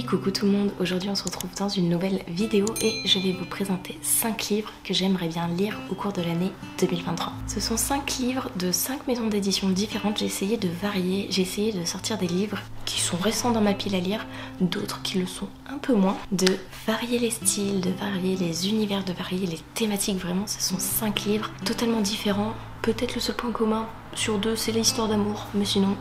Coucou tout le monde, aujourd'hui on se retrouve dans une nouvelle vidéo et je vais vous présenter 5 livres que j'aimerais bien lire au cours de l'année 2023. Ce sont 5 livres de 5 maisons d'édition différentes, j'ai essayé de varier, j'ai essayé de sortir des livres qui sont récents dans ma pile à lire, d'autres qui le sont un peu moins, de varier les styles, de varier les univers, de varier les thématiques, vraiment ce sont 5 livres totalement différents. Peut-être le seul point commun sur deux c'est l'histoire d'amour, mais sinon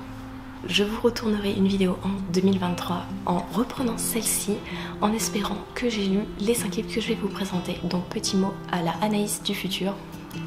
je vous retournerai une vidéo en 2023 en reprenant celle-ci, en espérant que j'ai lu les 5 livres que je vais vous présenter. Donc petit mot à la Anaïs du futur.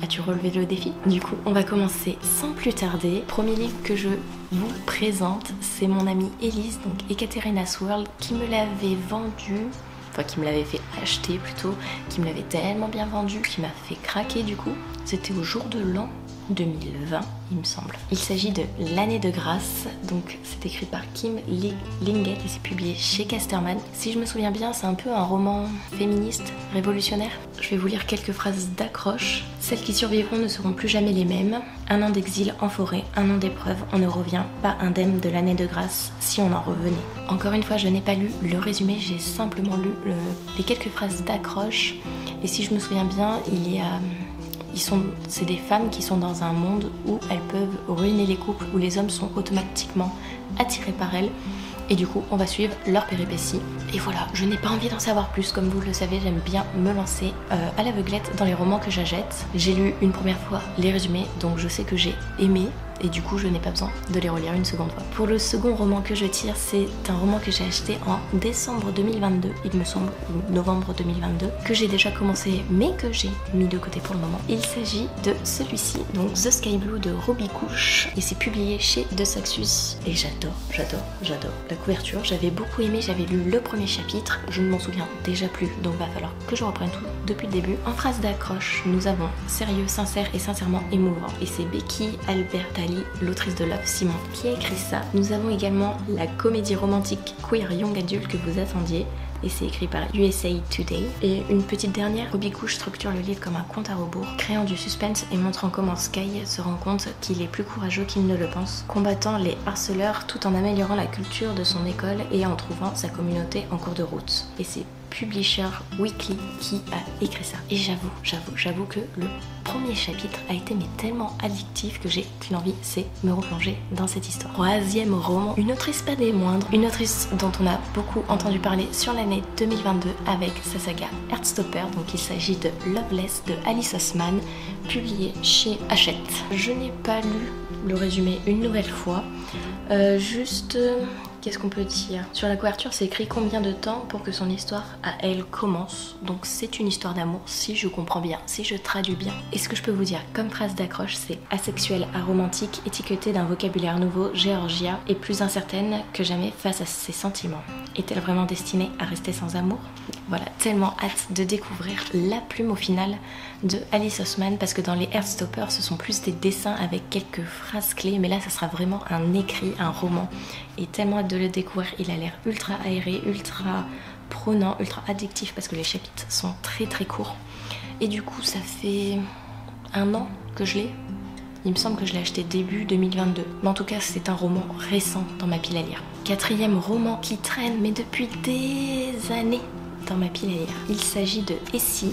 As-tu relevé le défi? Du coup, on va commencer sans plus tarder. Premier livre que je vous présente, c'est mon amie Elise, donc Ekaterina's World, qui me l'avait vendu, enfin qui me l'avait fait acheter plutôt, qui me l'avait tellement bien vendu, qui m'a fait craquer du coup. C'était au jour de l'an 2020, il me semble. Il s'agit de L'année de grâce, donc c'est écrit par Kim Liggett et c'est publié chez Casterman. Si je me souviens bien, c'est un peu un roman féministe, révolutionnaire. Je vais vous lire quelques phrases d'accroche. Celles qui survivront ne seront plus jamais les mêmes. Un an d'exil en forêt, un an d'épreuve, on ne revient pas indemne de l'année de grâce si on en revenait. Encore une fois, je n'ai pas lu le résumé, j'ai simplement lu les quelques phrases d'accroche. Et si je me souviens bien, c'est des femmes qui sont dans un monde où elles peuvent ruiner les couples, où les hommes sont automatiquement attirés par elles. Et du coup, on va suivre leurs péripéties. Et voilà, je n'ai pas envie d'en savoir plus. Comme vous le savez, j'aime bien me lancer à l'aveuglette dans les romans que j'achète. J'ai lu une première fois les résumés, donc je sais que j'ai aimé. Et du coup, je n'ai pas besoin de les relire une seconde fois. Pour le second roman que je tire, c'est un roman que j'ai acheté en décembre 2022, il me semble, ou novembre 2022, que j'ai déjà commencé, mais que j'ai mis de côté pour le moment. Il s'agit de celui-ci, donc The Sky Blue de Robbie Couch, et c'est publié chez De Saxus. Et j'adore la couverture. J'avais beaucoup aimé, j'avais lu le premier chapitre, je ne m'en souviens déjà plus, donc va falloir que je reprenne tout depuis le début. En phrase d'accroche, nous avons sérieux, sincère et sincèrement émouvant. Et c'est Becky Albertalli, l'autrice de Love Simon, qui a écrit ça. Nous avons également la comédie romantique queer young adulte que vous attendiez, et c'est écrit par USA Today. Et une petite dernière, Robbie Couch structure le livre comme un conte à rebours, créant du suspense et montrant comment Sky se rend compte qu'il est plus courageux qu'il ne le pense, combattant les harceleurs tout en améliorant la culture de son école et en trouvant sa communauté en cours de route. Et c'est Publisher Weekly qui a écrit ça. Et j'avoue que le premier chapitre a été tellement addictif que j'ai qu'une envie, c'est me replonger dans cette histoire. Troisième roman, une autrice pas des moindres, une autrice dont on a beaucoup entendu parler sur l'année 2022 avec sa saga Heartstopper, donc il s'agit de Loveless de Alice Oseman, publié chez Hachette. Je n'ai pas lu le résumé une nouvelle fois, qu'est-ce qu'on peut dire? Sur la couverture, c'est écrit combien de temps pour que son histoire à elle commence. Donc c'est une histoire d'amour, si je comprends bien, si je traduis bien. Et ce que je peux vous dire comme phrase d'accroche, c'est asexuelle, aromantique, étiquetée d'un vocabulaire nouveau, Georgia est plus incertaine que jamais face à ses sentiments. Est-elle vraiment destinée à rester sans amour? Voilà, tellement hâte de découvrir la plume au final de Alice Oseman, parce que dans les Heartstopper, ce sont plus des dessins avec quelques phrases clés, mais là, ça sera vraiment un écrit, un roman. Et tellement hâte de le découvrir, il a l'air ultra aéré, ultra prenant, ultra addictif, parce que les chapitres sont très très courts. Et du coup, ça fait un an que je l'ai. Il me semble que je l'ai acheté début 2022. Mais en tout cas, c'est un roman récent dans ma pile à lire. Quatrième roman qui traîne, mais depuis des années dans ma pile à lire. Il s'agit de Essie,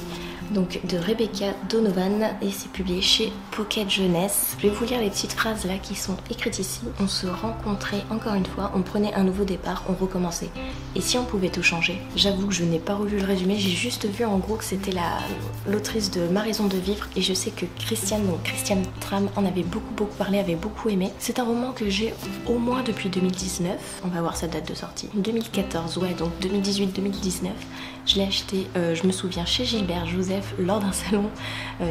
donc de Rebecca Donovan, et c'est publié chez Pocket Jeunesse. Je vais vous lire les petites phrases là qui sont écrites ici. On se rencontrait encore une fois, on prenait un nouveau départ, on recommençait. Et si on pouvait tout changer? J'avoue que je n'ai pas relu le résumé, j'ai juste vu en gros que c'était l'autrice de Ma raison de vivre, et je sais que Christiane Tram en avait beaucoup parlé, avait beaucoup aimé. C'est un roman que j'ai au moins depuis 2019, on va voir sa date de sortie. 2014, ouais, donc 2018-2019. Je l'ai acheté, je me souviens, chez Gilbert Joseph lors d'un salon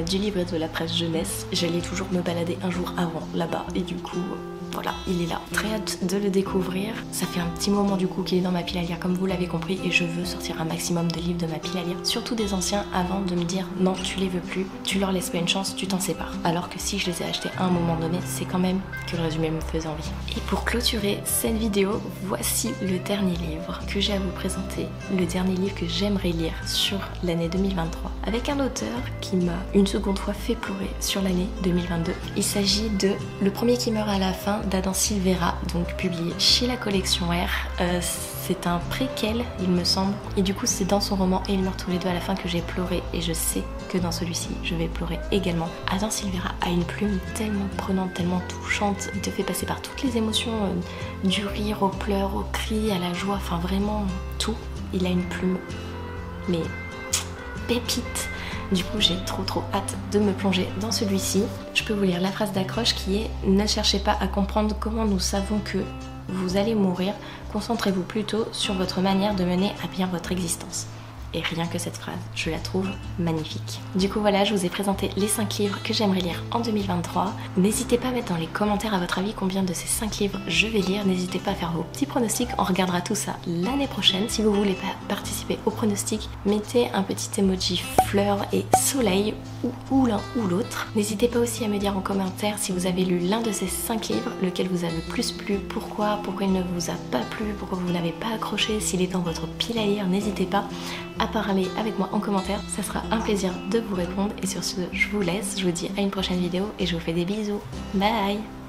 du livre et de la presse jeunesse. J'allais toujours me balader un jour avant là-bas, et du coup voilà, il est là. Très hâte de le découvrir. Ça fait un petit moment du coup qu'il est dans ma pile à lire, comme vous l'avez compris, et je veux sortir un maximum de livres de ma pile à lire, surtout des anciens, avant de me dire non, tu les veux plus, tu leur laisses pas une chance, tu t'en sépares. Alors que si je les ai achetés à un moment donné, c'est quand même que le résumé me faisait envie. Et pour clôturer cette vidéo, voici le dernier livre que j'ai à vous présenter, le dernier livre que j'aimerais lire sur l'année 2023, avec un auteur qui m'a une seconde fois fait pleurer sur l'année 2022. Il s'agit de Le premier qui meurt à la fin d'Adam Silvera, donc publié chez la collection R. C'est un préquel, il me semble, et du coup c'est dans son roman Et ils meurent tous les deux à la fin que j'ai pleuré, et je sais que dans celui-ci je vais pleurer également. Adam Silvera a une plume tellement prenante, tellement touchante, il te fait passer par toutes les émotions, du rire au pleurs, au cri, à la joie, enfin vraiment tout. Il a une plume, mais pépite. Du coup j'ai trop hâte de me plonger dans celui-ci. Je peux vous lire la phrase d'accroche qui est « Ne cherchez pas à comprendre comment nous savons que vous allez mourir, concentrez-vous plutôt sur votre manière de mener à bien votre existence ». Et rien que cette phrase, je la trouve magnifique. Du coup voilà, je vous ai présenté les 5 livres que j'aimerais lire en 2023. N'hésitez pas à mettre dans les commentaires à votre avis combien de ces 5 livres je vais lire. N'hésitez pas à faire vos petits pronostics, on regardera tout ça l'année prochaine. Si vous voulez pas participer aux pronostics, mettez un petit emoji fleur et soleil ou l'un ou l'autre. N'hésitez pas aussi à me dire en commentaire si vous avez lu l'un de ces 5 livres, lequel vous a le plus plu, pourquoi il ne vous a pas plu, pourquoi vous n'avez pas accroché, s'il est dans votre pile à lire. N'hésitez pas à parler avec moi en commentaire, ça sera un plaisir de vous répondre. Et sur ce, je vous laisse, je vous dis à une prochaine vidéo et je vous fais des bisous. Bye!